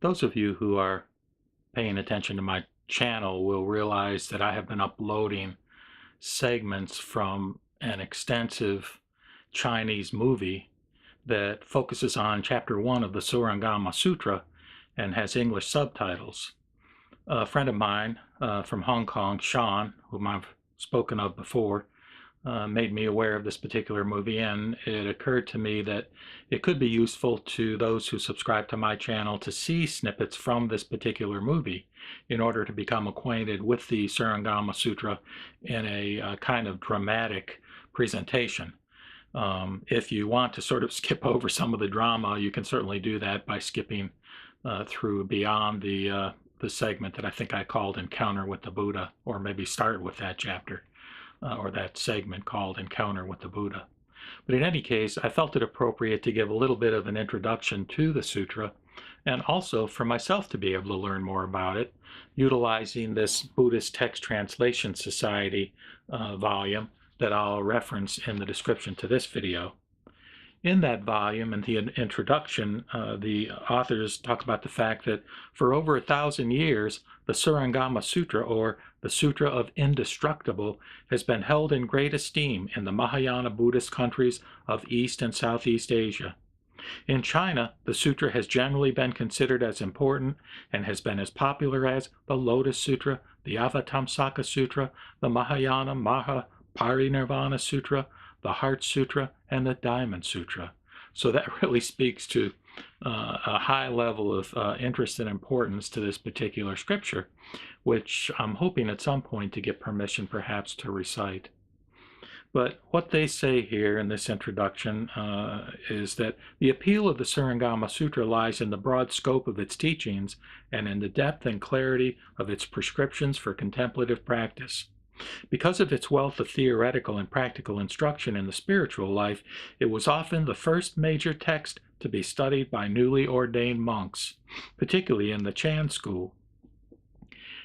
Those of you who are paying attention to my channel will realize that I have been uploading segments from an extensive Chinese movie that focuses on chapter 1 of the Surangama Sutra and has English subtitles. A friend of mine from Hong Kong, Sean, whom I've spoken of before, made me aware of this particular movie, and it occurred to me that it could be useful to those who subscribe to my channel to see snippets from this particular movie in order to become acquainted with the Surangama Sutra in a kind of dramatic presentation. If you want to sort of skip over some of the drama, you can certainly do that by skipping through beyond the segment that I think I called Encounter with the Buddha, or maybe start with that chapter. Or that segment called Encounter with the Buddha. But in any case, I felt it appropriate to give a little bit of an introduction to the sutra, and also for myself to be able to learn more about it, utilizing this Buddhist Text Translation Society volume that I'll reference in the description to this video. In that volume, in the introduction, the authors talk about the fact that for over 1,000 years, the Surangama Sutra, or the Sutra of Indestructible, has been held in great esteem in the Mahayana Buddhist countries of East and Southeast Asia. In China, the sutra has generally been considered as important and has been as popular as the Lotus Sutra, the Avatamsaka Sutra, the Mahayana Maha Parinirvana Sutra, the Heart Sutra, and the Diamond Sutra. So that really speaks to a high level of interest and importance to this particular scripture, which I'm hoping at some point to get permission perhaps to recite. But what they say here in this introduction is that the appeal of the Surangama Sutra lies in the broad scope of its teachings and in the depth and clarity of its prescriptions for contemplative practice. Because of its wealth of theoretical and practical instruction in the spiritual life, it was often the first major text to be studied by newly ordained monks, particularly in the Chan school.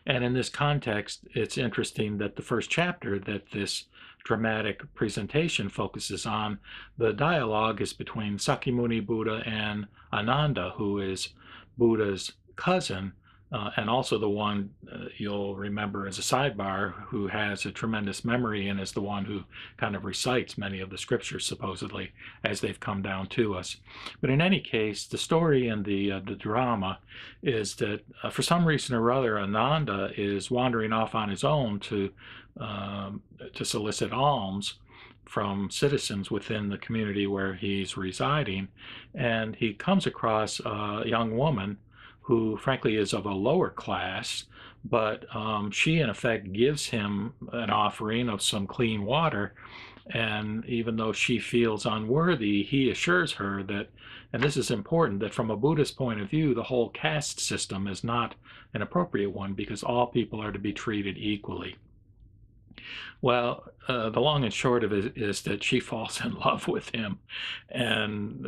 And in this context, it's interesting that the first chapter that this dramatic presentation focuses on, the dialogue is between Sakyamuni Buddha and Ananda, who is Buddha's cousin, and also the one you'll remember as a sidebar, who has a tremendous memory and is the one who kind of recites many of the scriptures, supposedly, as they've come down to us. But in any case, the story and the drama is that for some reason or other, Ananda is wandering off on his own to solicit alms from citizens within the community where he's residing, and he comes across a young woman who frankly is of a lower class, but she in effect gives him an offering of some clean water, and even though she feels unworthy, he assures her that, and this is important, that from a Buddhist point of view, the whole caste system is not an appropriate one because all people are to be treated equally. Well, the long and short of it is that she falls in love with him and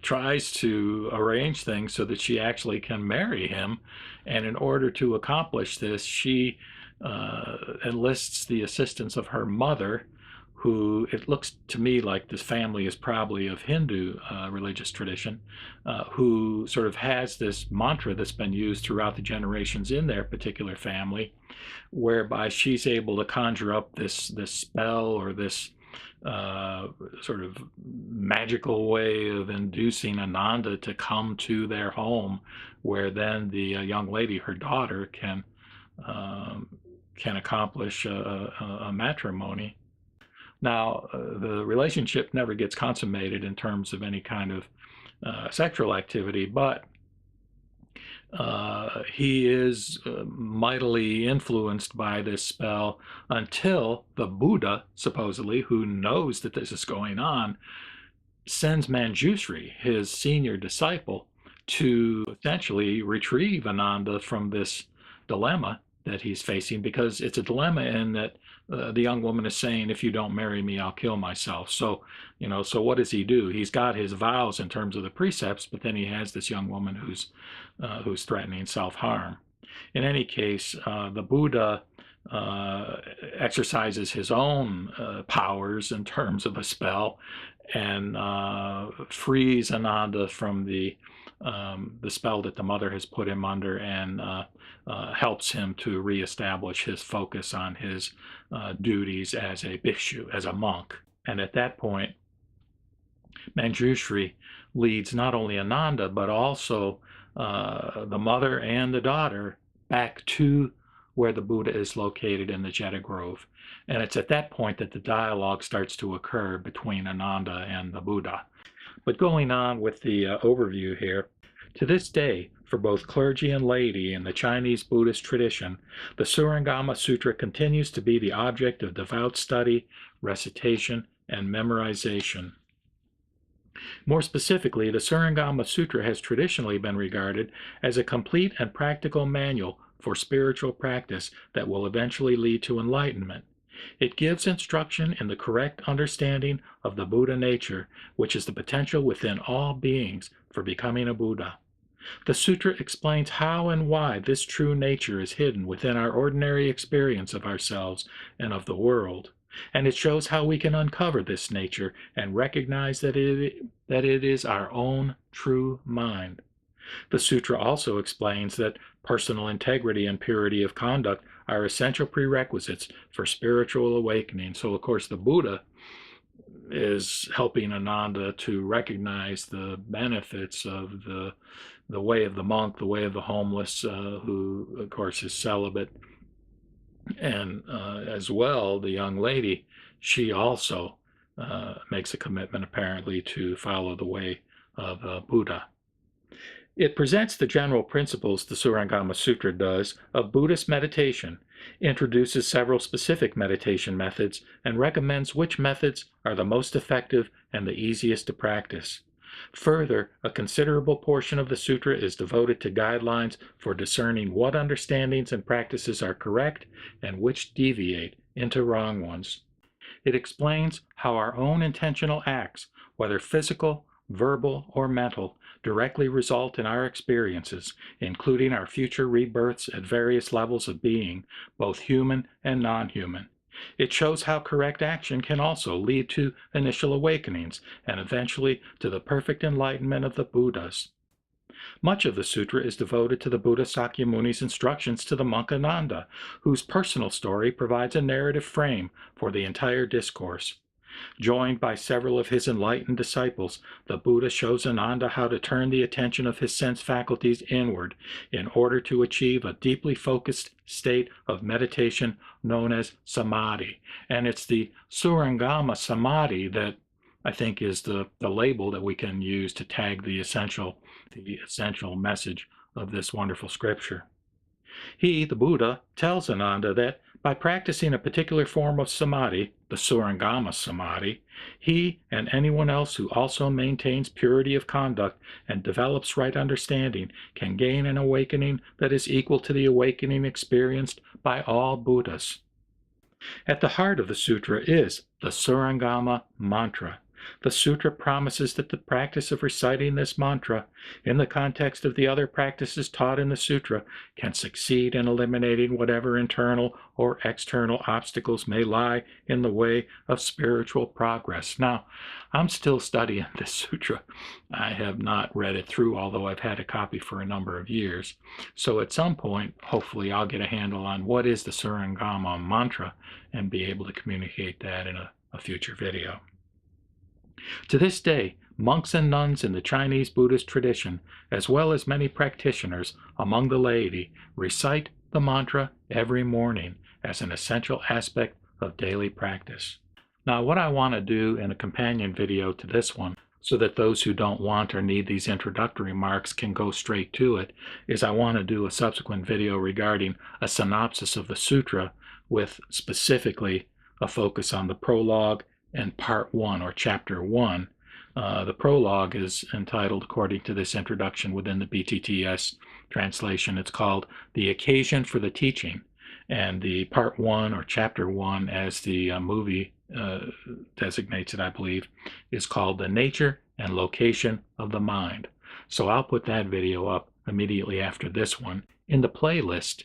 tries to arrange things so that she actually can marry him. And in order to accomplish this, she enlists the assistance of her mother, who, it looks to me like this family is probably of Hindu religious tradition, who sort of has this mantra that's been used throughout the generations in their particular family, whereby she's able to conjure up this spell or this sort of magical way of inducing Ananda to come to their home, where then the young lady, her daughter, can accomplish a matrimony. Now, the relationship never gets consummated in terms of any kind of sexual activity, but he is mightily influenced by this spell until the Buddha, supposedly, who knows that this is going on, sends Manjushri, his senior disciple, to essentially retrieve Ananda from this dilemma that he's facing, because it's a dilemma in that the young woman is saying, if you don't marry me, I'll kill myself. So, so what does he do? He's got his vows in terms of the precepts, but then he has this young woman who's threatening self-harm. In any case, the Buddha exercises his own powers in terms of a spell and frees Ananda from the spell that the mother has put him under, and helps him to reestablish his focus on his duties as a bhikshu, as a monk. And at that point, Manjushri leads not only Ananda, but also the mother and the daughter back to where the Buddha is located in the Jeta Grove. And it's at that point that the dialogue starts to occur between Ananda and the Buddha. But going on with the overview here, to this day, for both clergy and laity in the Chinese Buddhist tradition, the Surangama Sutra continues to be the object of devout study, recitation, and memorization. More specifically, the Surangama Sutra has traditionally been regarded as a complete and practical manual for spiritual practice that will eventually lead to enlightenment. It gives instruction in the correct understanding of the Buddha nature, which is the potential within all beings for becoming a Buddha. The sutra explains how and why this true nature is hidden within our ordinary experience of ourselves and of the world, and it shows how we can uncover this nature and recognize that it is our own true mind. The sutra also explains that personal integrity and purity of conduct are essential prerequisites for spiritual awakening. So, of course, the Buddha is helping Ananda to recognize the benefits of the way of the monk, the way of the homeless, who, of course, is celibate. And as well, the young lady, she also makes a commitment, apparently, to follow the way of Buddha. It presents the general principles, the Surangama Sutra does, of Buddhist meditation, introduces several specific meditation methods, and recommends which methods are the most effective and the easiest to practice. Further, a considerable portion of the sutra is devoted to guidelines for discerning what understandings and practices are correct and which deviate into wrong ones. It explains how our own intentional acts, whether physical, verbal, or mental, directly result in our experiences, including our future rebirths at various levels of being, both human and non-human. It shows how correct action can also lead to initial awakenings and eventually to the perfect enlightenment of the Buddhas. Much of the sutra is devoted to the Buddha Sakyamuni's instructions to the monk Ananda, whose personal story provides a narrative frame for the entire discourse. Joined by several of his enlightened disciples, the Buddha shows Ananda how to turn the attention of his sense faculties inward in order to achieve a deeply focused state of meditation known as Samadhi. And it's the Shurangama Samadhi that I think is the label that we can use to tag the essential message of this wonderful scripture. He, the Buddha, tells Ananda that by practicing a particular form of samadhi, the Surangama Samadhi, he and anyone else who also maintains purity of conduct and develops right understanding can gain an awakening that is equal to the awakening experienced by all Buddhas. At the heart of the sutra is the Surangama mantra. The sutra promises that the practice of reciting this mantra, in the context of the other practices taught in the sutra, can succeed in eliminating whatever internal or external obstacles may lie in the way of spiritual progress. Now, I'm still studying this sutra. I have not read it through, although I've had a copy for a number of years. So at some point, hopefully, I'll get a handle on what is the Surangama mantra and be able to communicate that in a future video. To this day, monks and nuns in the Chinese Buddhist tradition, as well as many practitioners among the laity, recite the mantra every morning as an essential aspect of daily practice. Now, what I want to do in a companion video to this one, so that those who don't want or need these introductory remarks can go straight to it, is I want to do a subsequent video regarding a synopsis of the sutra with specifically a focus on the prologue and part 1 or chapter 1. The prologue is entitled, according to this introduction within the BTTS translation, it's called The Occasion for the Teaching. And the part 1 or chapter 1, as the movie designates it, I believe, is called The Nature and Location of the Mind. So I'll put that video up immediately after this one, in the playlist.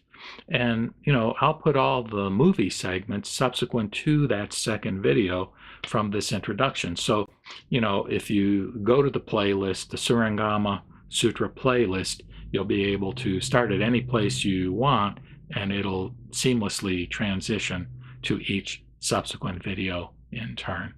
And, I'll put all the movie segments subsequent to that second video from this introduction. So, if you go to the playlist, the Surangama Sutra playlist, you'll be able to start at any place you want, and it'll seamlessly transition to each subsequent video in turn.